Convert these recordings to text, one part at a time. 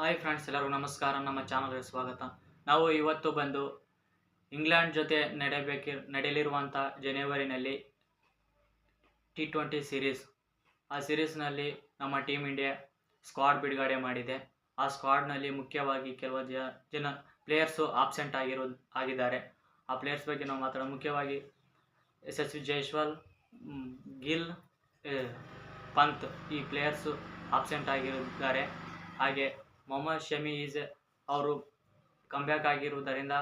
Hi friends, ಎಲ್ಲರಿಗೂ ನಮಸ್ಕಾರ. ನಮ್ಮ ಚಾನಲ್ಗೆ ಸ್ವಾಗತ. ನಾವು ಇವತ್ತು ಬಂದು ಇಂಗ್ಲೆಂಡ್ ಜೊತೆ ನಡೆಯಲಿರುವಂಥ ಜನವರಿನಲ್ಲಿ T20 ಸೀರೀಸ್, ಆ ಸೀರೀಸ್ನಲ್ಲಿ ನಮ್ಮ ಟೀಮ್ ಇಂಡಿಯಾ ಸ್ಕ್ವಾಡ್ ಬಿಡುಗಡೆ ಮಾಡಿದೆ. ಆ ಸ್ಕ್ವಾಡ್ನಲ್ಲಿ ಮುಖ್ಯವಾಗಿ ಕೆಲವು ಜನ ಪ್ಲೇಯರ್ಸು ಆಬ್ಸೆಂಟ್ ಆಗಿದ್ದಾರೆ. ಆ ಪ್ಲೇಯರ್ಸ್ ಬಗ್ಗೆ ನಾವು ಮಾತಾಡೋಣ. ಮುಖ್ಯವಾಗಿ ಯಶಸ್ವಿ ಜೈಸ್ವಾಲ್, ಗಿಲ್, ಪಂತ್ ಈ ಪ್ಲೇಯರ್ಸು ಆಬ್ಸೆಂಟ್ ಆಗಿದ್ದಾರೆ. ಹಾಗೆ ಮೊಹಮ್ಮದ್ ಶಮಿ ಅವರು ಕಮ್ಬ್ಯಾಕ್ ಆಗಿರುವುದರಿಂದ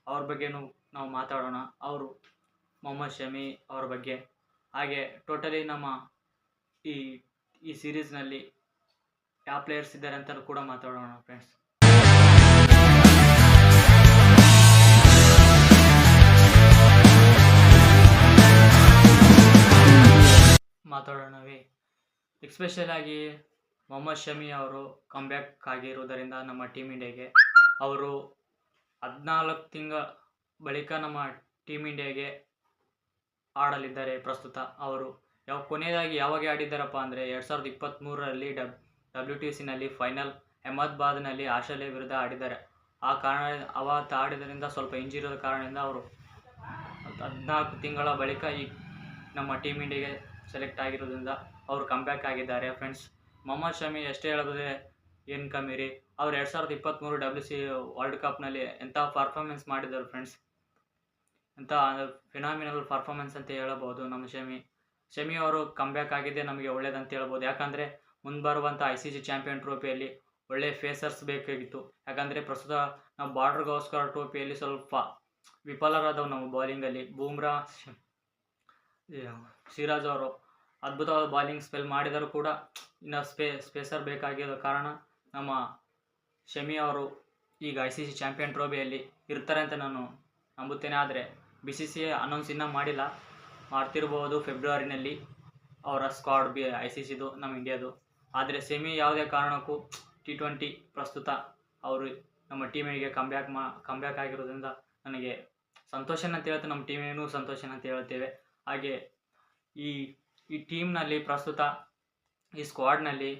ಅವ್ರ ಬಗ್ಗೆನೂ ನಾವು ಮಾತಾಡೋಣ. ಅವರು ಮೊಹಮ್ಮದ್ ಶಮಿ ಅವ್ರ ಬಗ್ಗೆ, ಹಾಗೆ ಟೋಟಲಿ ನಮ್ಮ ಈ ಸೀರೀಸ್ನಲ್ಲಿ ಯಾವ ಪ್ಲೇಯರ್ಸ್ ಇದ್ದಾರೆ ಅಂತ ಕೂಡ ಮಾತಾಡೋಣ ಫ್ರೆಂಡ್ಸ್. ಮಾತಾಡೋಣವೇ. ಎಕ್ಸ್ಪೆಷಲ್ ಆಗಿ ಮೊಹಮ್ಮದ್ ಶಮಿ ಅವರು ಕಮ್ಬ್ಯಾಕ್ ಆಗಿರುವುದರಿಂದ ನಮ್ಮ ಟೀಮ್ ಇಂಡಿಯಾಗೆ ಅವರು 14 ತಿಂಗಳ ಬಳಿಕ ನಮ್ಮ ಟೀಮ್ ಇಂಡಿಯಾಗೆ ಆಡಲಿದ್ದಾರೆ. ಪ್ರಸ್ತುತ ಅವರು ಕೊನೆಯದಾಗಿ ಯಾವಾಗ ಆಡಿದ್ದಾರಪ್ಪ ಅಂದರೆ 2023ರಲ್ಲಿ WTCನಲ್ಲಿ ಫೈನಲ್ ಅಹಮದಾಬಾದ್ನಲ್ಲಿ ಆಸ್ಟ್ರೇಲಿಯಾ ವಿರುದ್ಧ ಆಡಿದ್ದಾರೆ. ಆ ಕಾರಣ ಅವತ್ತು ಆಡಿದ್ದರಿಂದ ಸ್ವಲ್ಪ ಇಂಜಿರಿದ ಕಾರಣದಿಂದ ಅವರು 14 ತಿಂಗಳ ಬಳಿಕ ಈ ನಮ್ಮ ಟೀಮ್ ಇಂಡಿಯಾಗೆ ಸೆಲೆಕ್ಟ್ ಆಗಿರೋದ್ರಿಂದ ಅವರು ಕಮ್ಬ್ಯಾಕ್ ಆಗಿದ್ದಾರೆ ಫ್ರೆಂಡ್ಸ್. ಮೊಹಮ್ಮದ್ ಶಮಿ ಎಷ್ಟೇ ಹೇಳಿದ್ರೆ ಏನು ಕಮ್ಮಿ ರೀ. ಅವ್ರು 2023 WC ವರ್ಲ್ಡ್ ಕಪ್ನಲ್ಲಿ ಎಂಥ ಪರ್ಫಾರ್ಮೆನ್ಸ್ ಮಾಡಿದ್ದಾರೆ ಫ್ರೆಂಡ್ಸ್. ಎಂಥ ಫಿನಾಮಿನಲ್ ಪರ್ಫಾರ್ಮೆನ್ಸ್ ಅಂತ ಹೇಳಬಹುದು. ನಮ್ಮ ಶಮಿ ಅವರು ಕಮ್ಬ್ಯಾಕ್ ಆಗಿದ್ದೇ ನಮಗೆ ಒಳ್ಳೇದಂತ ಹೇಳ್ಬೋದು. ಯಾಕಂದರೆ ಮುಂದೆ ಬರುವಂಥ ICC ಚಾಂಪಿಯನ್ ಟ್ರೋಫಿಯಲ್ಲಿ ಒಳ್ಳೆ ಫೇಸರ್ಸ್ ಬೇಕಾಗಿತ್ತು. ಯಾಕಂದರೆ ಪ್ರಸ್ತುತ ನಾವು ಬಾರ್ಡರ್ ಗವಾಸ್ಕರ್ ಟ್ರೋಫಿಯಲ್ಲಿ ಸ್ವಲ್ಪ ವಿಫಲರಾದವು ನಮ್ಮ ಬೌಲಿಂಗಲ್ಲಿ. ಬೂಮ್ರಾ, ಸಿರಾಜ್ ಅವರು ಅದ್ಭುತವಾದ ಬಾಲಿಂಗ್ ಸ್ಪೆಲ್ ಮಾಡಿದರೂ ಕೂಡ ಇನ್ನು ಸ್ಪೇಸರ್ ಬೇಕಾಗಿರೋ ಕಾರಣ ನಮ್ಮ ಶಮಿ ಅವರು ಈಗ ICC ಚಾಂಪಿಯನ್ ಟ್ರೋಫಿಯಲ್ಲಿ ಇರ್ತಾರೆ ಅಂತ ನಾನು ನಂಬುತ್ತೇನೆ. ಆದರೆ BCCI ಅನೌನ್ಸ್ ಇನ್ನೂ ಮಾಡಿಲ್ಲ, ಮಾಡ್ತಿರ್ಬೋದು ಫೆಬ್ರವರಿನಲ್ಲಿ ಅವರ ಸ್ಕ್ವಾಡ್ ICCದು ನಮ್ಮ ಇಂಡಿಯಾದು. ಆದರೆ ಶಮಿ ಯಾವುದೇ ಕಾರಣಕ್ಕೂ T20 ಪ್ರಸ್ತುತ ಅವರು ನಮ್ಮ ಟೀಮಿಗೆ ಕಮ್ಬ್ಯಾಕ್ ಆಗಿರೋದ್ರಿಂದ ನನಗೆ ಸಂತೋಷನ ಅಂತ ಹೇಳ್ತೇವೆ. ನಮ್ಮ ಟೀಮಿಗೂ ಸಂತೋಷನ ಅಂತ ಹೇಳ್ತೇವೆ. ಹಾಗೆ ಈ ಟೀಮ್ನಲ್ಲಿ ಪ್ರಸ್ತುತ ಈ ಸ್ಕ್ವಾಡ್ನಲ್ಲಿ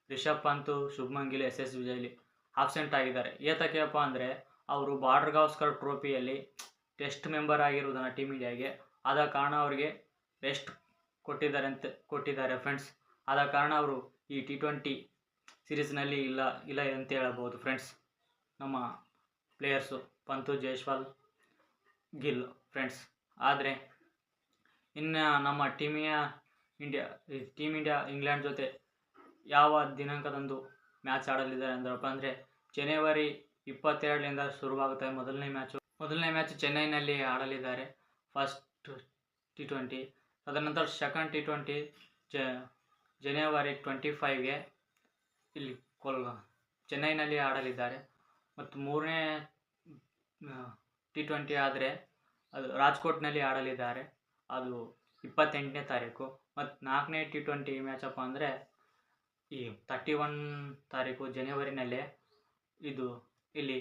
ರಿಷಬ್ ಪಂತ್, ಶುಭ್ಮನ್ ಗಿಲ್, ಯಶಸ್ವಿ ಜೈಸ್ವಾಲ್ ಆಬ್ಸೆಂಟ್ ಆಗಿದ್ದಾರೆ. ಏತಕ್ಕೆಪ್ಪ ಅಂದರೆ ಅವರು ಬಾರ್ಡರ್ ಗವಾಸ್ಕರ್ ಟ್ರೋಫಿಯಲ್ಲಿ ಟೆಸ್ಟ್ ಮೆಂಬರ್ ಆಗಿರುವುದನ್ನು ಟೀಮ್ ಇಂಡಿಯಾಗೆ, ಆದ ಕಾರಣ ಅವರಿಗೆ ರೆಸ್ಟ್ ಕೊಟ್ಟಿದ್ದಾರೆ ಫ್ರೆಂಡ್ಸ್. ಆದ ಕಾರಣ ಅವರು ಈ T20 ಸೀರೀಸ್ನಲ್ಲಿ ಇಲ್ಲ ಅಂತ ಹೇಳಬಹುದು ಫ್ರೆಂಡ್ಸ್. ನಮ್ಮ ಪ್ಲೇಯರ್ಸು ಪಂತು, ಜೈಸ್ವಾಲ್, ಗಿಲ್ ಫ್ರೆಂಡ್ಸ್. ಆದರೆ ಇನ್ನು ನಮ್ಮ ಟೀಮ್ ಇಂಡಿಯಾ ಇಂಗ್ಲೆಂಡ್ ಜೊತೆ ಯಾವ ದಿನಾಂಕದಂದು ಮ್ಯಾಚ್ ಆಡಲಿದ್ದಾರೆ ಅಂದ್ರಪ್ಪ ಅಂದರೆ ಜನವರಿ 22ರಿಂದ ಶುರುವಾಗುತ್ತದೆ ಮೊದಲನೇ ಮ್ಯಾಚ್ ಚೆನ್ನೈನಲ್ಲಿ ಆಡಲಿದ್ದಾರೆ. ಫಸ್ಟ್ T20, ತದನಂತರ ಸೆಕೆಂಡ್ T20 ಜನವರಿ 25ಗೆ ಇಲ್ಲಿ ಚೆನ್ನೈನಲ್ಲಿ ಆಡಲಿದ್ದಾರೆ. ಮತ್ತು ಮೂರನೇ T20 ಆದರೆ ಅದು ರಾಜ್ಕೋಟ್ನಲ್ಲಿ ಆಡಲಿದ್ದಾರೆ, ಅದು 28ನೇ ತಾರೀಕು. ಮತ್ತು 4ನೇ T20 ಮ್ಯಾಚಪ್ಪ ಅಂದರೆ ಈ 31 ತಾರೀಕು ಜನವರಿನಲ್ಲೇ ಇದು ಇಲ್ಲಿ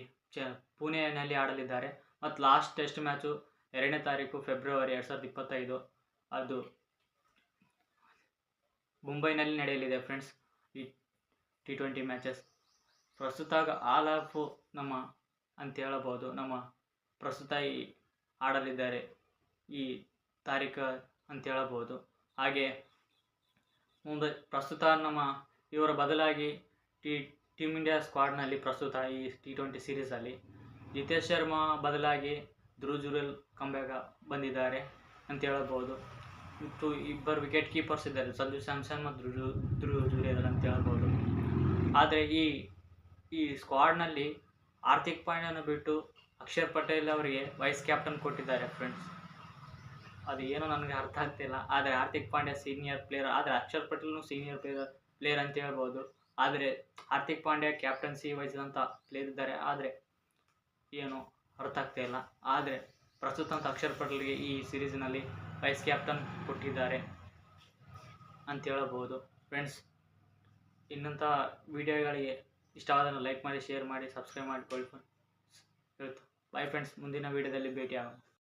ಪುಣೆಯಲ್ಲಿ ಆಡಲಿದ್ದಾರೆ. ಮತ್ತು ಲಾಸ್ಟ್ ಟೆಸ್ಟ್ ಮ್ಯಾಚು 2ನೇ ತಾರೀಕು ಫೆಬ್ರವರಿ 2025 ಅದು ಮುಂಬೈನಲ್ಲಿ ನಡೆಯಲಿದೆ ಫ್ರೆಂಡ್ಸ್. ಈ T20 ಮ್ಯಾಚಸ್ ಪ್ರಸ್ತುತ ಆಲ್ ಆಫ್ ನಮ್ಮ ಅಂತ ಹೇಳಬಹುದು. ನಮ್ಮ ಪ್ರಸ್ತುತ ಆಡಲಿದ್ದಾರೆ ಈ ತಾರೀಕು ಅಂತ ಹೇಳಬಹುದು. ಹಾಗೆ ಮುಂದೆ ಪ್ರಸ್ತುತ ನಮ್ಮ ಇವರ ಬದಲಾಗಿ ಟೀಮ್ ಇಂಡಿಯಾ ಸ್ಕ್ವಾಡ್ನಲ್ಲಿ ಪ್ರಸ್ತುತ ಈ T20 ಸೀರೀಸಲ್ಲಿ ಜಿತೇಶ್ ಶರ್ಮಾ ಬದಲಾಗಿ ಧ್ರುವ್ ಜುರೇಲ್ ಕಮ್ಬ್ಯಾಕ್ ಬಂದಿದ್ದಾರೆ ಅಂತ ಹೇಳಬಹುದು. ಮತ್ತು ಇಬ್ಬರು ವಿಕೆಟ್ ಕೀಪರ್ಸ್ ಇದ್ದಾರೆ, ಸಂಜು ಸ್ಯಾಮ್ಸನ್ ಮತ್ತು ಧ್ರುವ್ ಜುರೇಲ್ ಅಂತ ಹೇಳ್ಬೋದು. ಆದರೆ ಈ ಸ್ಕ್ವಾಡ್ನಲ್ಲಿ ಹಾರ್ದಿಕ್ ಪಾಂಡ್ಯನ ಬಿಟ್ಟು ಅಕ್ಷರ್ ಪಟೇಲ್ ಅವರಿಗೆ ವೈಸ್ ಕ್ಯಾಪ್ಟನ್ ಕೊಟ್ಟಿದ್ದಾರೆ ಫ್ರೆಂಡ್ಸ್. ಅದು ಏನೋ ನನಗೆ ಅರ್ಥ ಆಗ್ತಿಲ್ಲ. ಆದರೆ ಹಾರ್ದಿಕ್ ಪಾಂಡ್ಯ ಸೀನಿಯರ್ ಪ್ಲೇಯರ್, ಆದರೆ ಅಕ್ಷರ್ ಪಟೇಲ್ನು ಸೀನಿಯರ್ ಪ್ಲೇಯರ್ ಅಂತ ಹೇಳ್ಬೋದು. ಆದರೆ ಹಾರ್ದಿಕ್ ಪಾಂಡ್ಯ ಕ್ಯಾಪ್ಟನ್ಸಿ ವಹಿಸಿದಂಥ ಪ್ಲೇಯರ್ ಇದ್ದಾರೆ, ಆದರೆ ಏನು ಅರ್ಥ ಆಗ್ತಾಯಿಲ್ಲ. ಆದರೆ ಪ್ರಸ್ತುತ ಅಂತ ಅಕ್ಷರ್ ಪಟೇಲ್ಗೆ ಈ ಸೀರೀಸ್ನಲ್ಲಿ ವೈಸ್ ಕ್ಯಾಪ್ಟನ್ ಕೊಟ್ಟಿದ್ದಾರೆ ಅಂತ ಹೇಳಬಹುದು ಫ್ರೆಂಡ್ಸ್. ಇನ್ನಂಥ ವಿಡಿಯೋಗಳಿಗೆ ಇಷ್ಟವಾದನ್ನು ಲೈಕ್ ಮಾಡಿ, ಶೇರ್ ಮಾಡಿ, ಸಬ್ಸ್ಕ್ರೈಬ್ ಮಾಡಿಕೊಳ್ಳಿ. ಬಾಯ್ ಫ್ರೆಂಡ್ಸ್, ಮುಂದಿನ ವಿಡಿಯೋದಲ್ಲಿ ಭೇಟಿಯಾಗೋಣ.